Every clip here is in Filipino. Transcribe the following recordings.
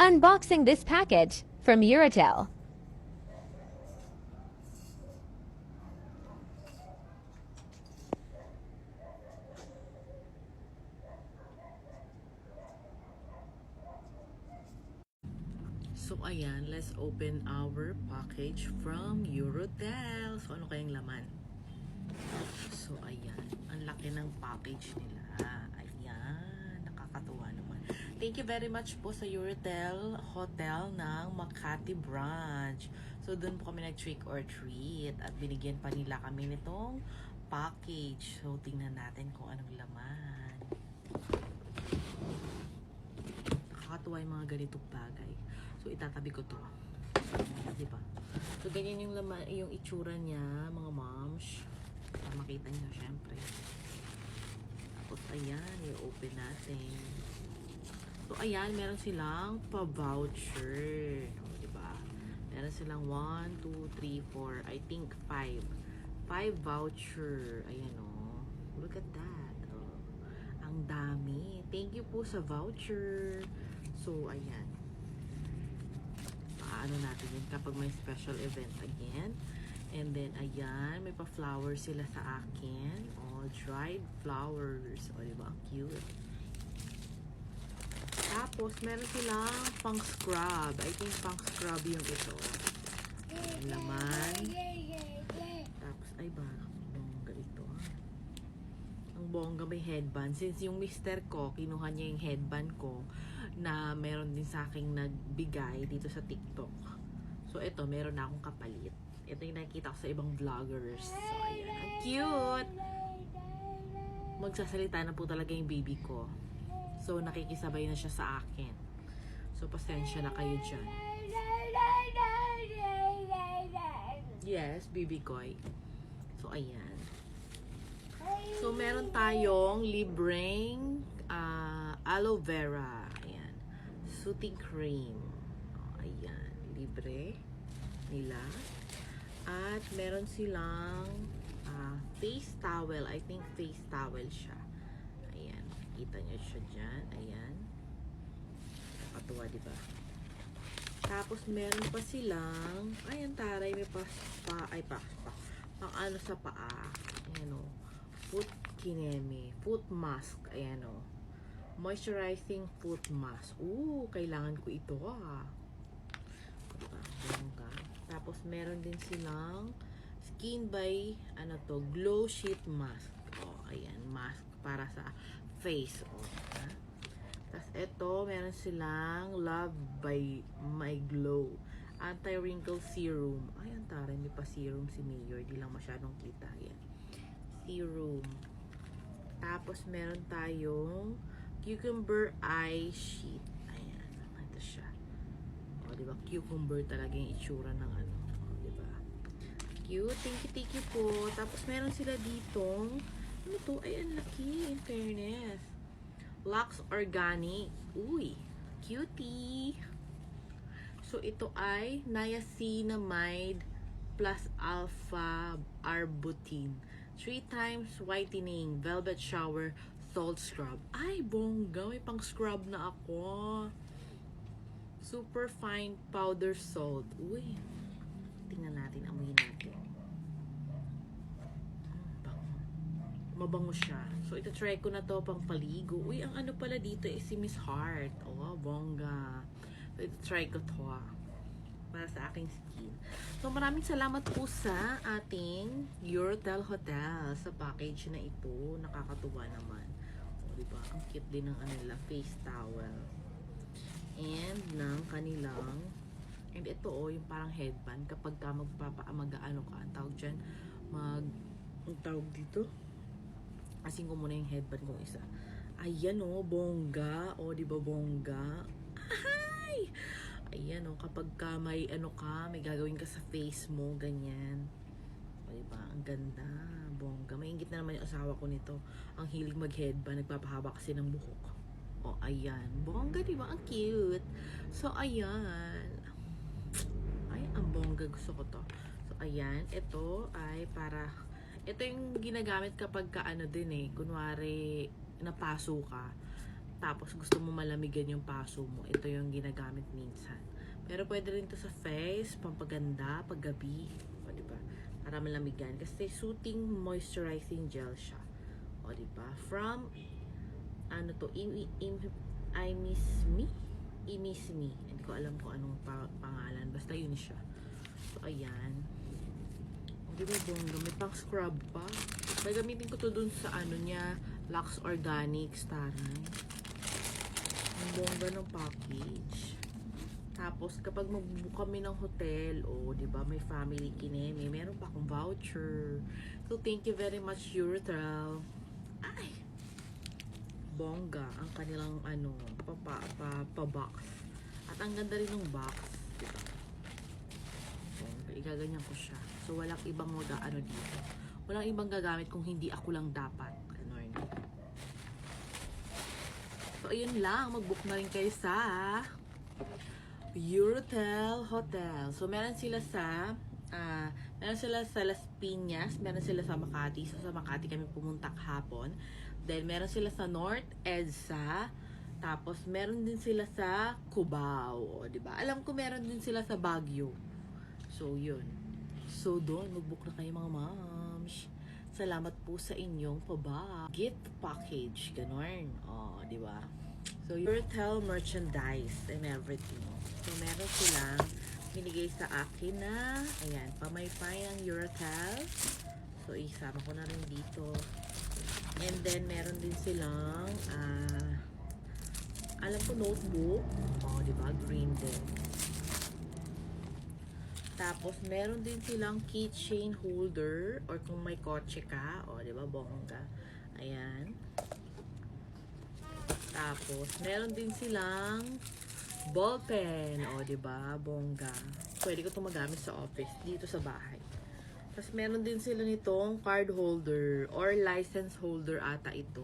Unboxing this package from Eurotel. So ayan, let's open our package from Eurotel. So ano kayang laman? So ayan, ang laki ng package nila. Ayan, nakakatuwa naman. Thank you very much po sa Eurotel Hotel ng Makati branch. So doon po kami nag-trick or treat at binigyan pa nila kami nitong package. So tingnan natin kung anong laman. Nakakatuwa yung mga ganitong bagay. So itatabi ko to. Diba? So ganyan yung laman, yung itsura niya, mga moms. Para makita niyo syempre. Tapos ayan, i-open natin. So ayan, meron silang pa-voucher. O, diba? Meron silang 1, 2, 3, 4, I think 5. 5 voucher. Ayan o. Look at that. Oh. Ang dami. Thank you po sa voucher. So ayan. Paano natin yun kapag may special event again. And then, ayan, may pa-flowers sila sa akin. Oh, dried flowers. O, diba? Ang cute. Tapos, meron silang pang-scrub. I think pang-scrub yung ito. Ang laman. Tapos, ay ba? Bongga ito. Ang bongga may headband. Since yung mister ko, kinuha niya yung headband ko na meron din sa aking nagbigay dito sa TikTok. So, ito, meron na akong kapalit. Ito yung nakikita ko sa ibang vloggers. So, ayan. Ang cute! Magsasalita na po talaga yung baby ko. So, nakikisabay na siya sa akin. So, pasensya na kayo dyan. Yes, baby koy. So, ayan. So, meron tayong libreng aloe vera. Ayan. Soothing cream. Ayan. Libre nila. At meron silang face towel. I think face towel siya. Ayan. Kita nyo siya dyan. Ayan. Nakatuwa, diba? Tapos meron pa silang, ayan taray, may pang ano sa paa. Ayan o. Foot kineme. Foot mask. Ayan o. Moisturizing foot mask. Ooh, kailangan ko ito Diba? Bongga. Tapos, meron din silang Skin by, ano to, Glow Sheet Mask. O, ayan, mask para sa face. O, ha? Tapos, ito, meron silang Love by My Glow. Anti-wrinkle serum. Ayan, tara, may pa serum si Mayor. Di lang masyadong kita. Ayan. Serum. Tapos, meron tayong Cucumber Eye Sheet. Ayan, ito siya. O, diba? Cucumber talaga yung itsura ng ano. O, diba? Cute. Thank you po. Tapos, meron sila ditong, ano to? Ay, ang laki. In fairness. Lux Organic. Uy. Cutie. So, ito ay niacinamide plus alpha arbutin. 3 times whitening. Velvet shower salt scrub. Ay, bongga. May pang scrub na ako. Super fine powder salt. Uy. Tingnan natin. Amuyin natin. Bango. Mabango siya. So, ito try ko na to pang paligo. Uy, ang ano pala dito is si Miss Heart. Oh, bongga. So, ito try ko to para sa aking skin. So, maraming salamat po sa ating Eurotel Hotel sa package na ito. Nakakatuwa naman. O, diba? Ang cute din ng anila face towel. And ng kanilang, and ito yung parang headband kapag ka mag-ano ka, ang tawag dyan, ang tawag dito, asin ko muna yung headband kong isa. Ayan bongga. O, diba bongga? Ay! Ayan kapag ka may ano ka, may gagawin ka sa face mo, ganyan. O, diba? Ang ganda. Bongga. Maingit na naman yung asawa ko nito. Ang hilig mag-headband, nagpapahaba kasi ng buhok. O, ayan. Bongga, diba? Ang cute. So, ayan. Ay, ang bongga. Gusto ko to. So, ayan. Ito ay para, ito yung ginagamit kapag ka ano din kunwari, napaso ka. tapos gusto mo malamigan yung paso mo, ito yung ginagamit minsan. Pero pwede rin to sa face, pampaganda, paggabi, o diba? Para malamigan. Kasi soothing moisturizing gel siya. O diba? From, ano to, I Miss Me? I Miss Me. Hindi ko alam kung anong pangalan. Basta yun siya. So, ayan. O diba, bongga? May pang scrub pa. May gamitin ko to dun sa ano niya, Lux Organics, taray. Ang bongga ng package. Tapos, kapag mag-book kami ng hotel, diba, may family kineme, meron pa akong voucher. So, thank you very much, Eurotrail. Ay! Bongga, ang kanilang, pa-box. At ang ganda rin ng box, diba? Bongga, igaganyan ko siya. So, walang ibang dito. Walang ibang gagamit kung hindi ako lang dapat. Ganon. So, ayun lang. Mag-book na rin kayo sa Eurotel Hotel. So, meron sila sa Las Piñas, meron sila sa Makati. So, sa Makati kami pumunta kahapon. Then, meron sila sa North EDSA. Tapos, meron din sila sa Cubao. O, diba? Alam ko meron din sila sa Baguio. So, yun. So, doon, mag-book na kayo mga moms. Salamat po sa inyong gift package. Ganon. O, diba? So, Eurotel merchandise and everything. So, meron silang binigay sa akin na, ayan, pamaypay ang Eurotel. So, isama ko na rin dito. And then, meron din silang, alam ko, notebook. O, diba? Green din. Tapos, meron din silang keychain holder or kung may kotse ka, o, diba? Bongga. Ayan. Tapos, meron din silang ballpen. O, diba? Bongga. Pwede ko itong magamit sa office, dito sa bahay. Tapos, meron din sila nitong card holder or license holder ata ito.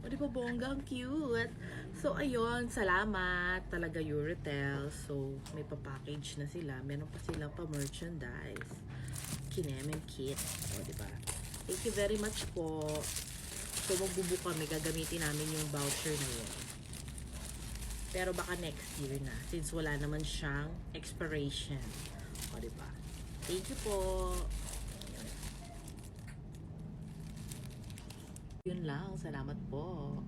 O, diba? Bongga, ang cute. So, ayun. Salamat talaga, Eurotel. So, may pa-package na sila. Meron pa silang pa-merchandise. Kinemen kit. O, diba? Thank you very much po. So, magbubook kami, gagamitin namin yung voucher na yun. Pero baka next year na, since wala naman siyang expiration. O, diba? Thank you po. Yun lang. Salamat po.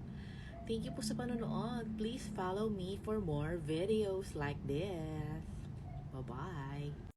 Thank you po sa panonood. Please follow me for more videos like this. Bye-bye.